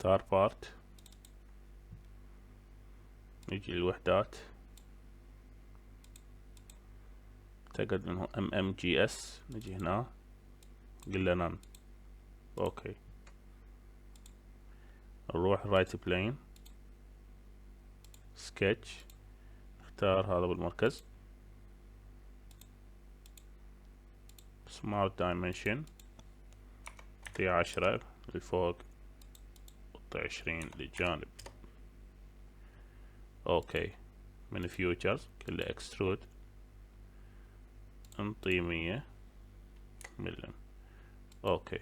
نختار بارت، نجي للوحدات، تأكد انه MMGS، نجي هنا نقول له نان. اوكي، نروح رايت بلين، سكتش، نختار هذا بالمركز، سمارت دايمنشن، نعطيه 10 للفوق، نعطيه 20 للجانب. اوكي، من فيوتشرز كله اكسترود، نعطيه 100 ملم. اوكي،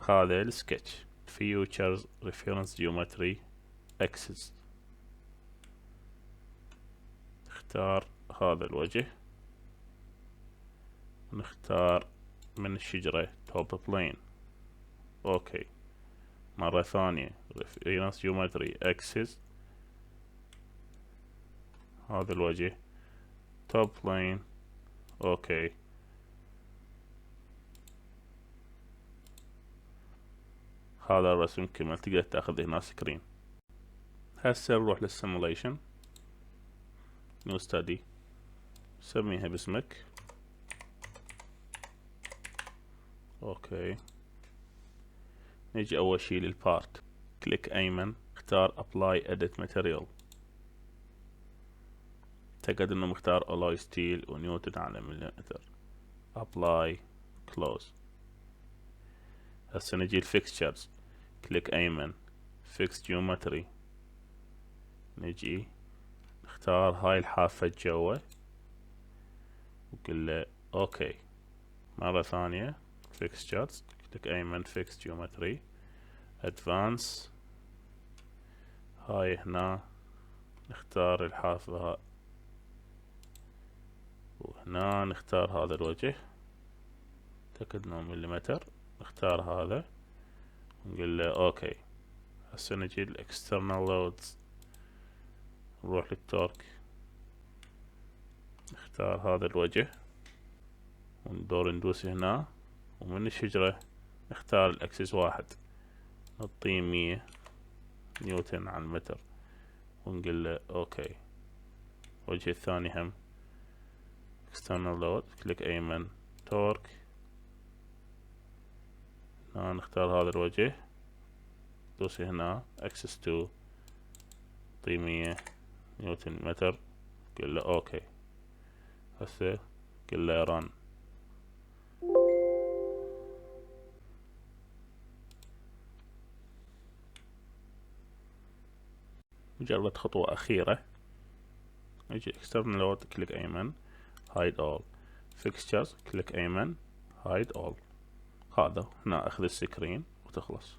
هذا السكتش. فيوتشرز ريفرنس جيومتري اكسس، نختار هذا الوجه، نختار من الشجرة توب بلين. اوكي، مرة ثانية ريفرنس جيومتري اكسس، هذا الوجه توب بلين. اوكي، هذا الرسم كمل، تقدر تاخذ هنا سكرين. هسه نروح للسيموليشن، نيو ستادي، سميها باسمك. اوكي، نجي اول شي للبارت، كليك ايمن، اختار ابلاي اديت ماتيريال، تأكد انه مختار الاي ستيل ونيوتن على مليمتر، ابلاي كلوز. هسه نجي الفيكستشرز، كليك ايمن، فيكس جيومتري، نجي نختار هاي الحافة جوا وقل له اوكي. مرة ثانية فيكستشرز، كليك ايمن، فيكس جيومتري، ادفانس، هاي هنا نختار الحافة وهنا نختار هذا الوجه، تأكد انه مليمتر، نختار هذا ونقول له اوكي. هسه نجي الاكسترنال لودز، نروح للتورك، نختار هذا الوجه وندور ندوس هنا، ومن الشجرة نختار الاكسس 1، نعطيه 100 نيوتن على المتر ونقول له اوكي. الوجه الثاني هم external load، كليك ايمن، تورك، هنا نختار هذا الوجه، دوسي هنا اكسس 2، نعطيه 100 نيوتن متر، قل له اوكي. هسه قل له رن. مجرد خطوة أخيرة، نجي external load، كليك أيمن، hide all fixtures، كليك أيمن hide all. هذا هنا أخذ السكرين وتخلص.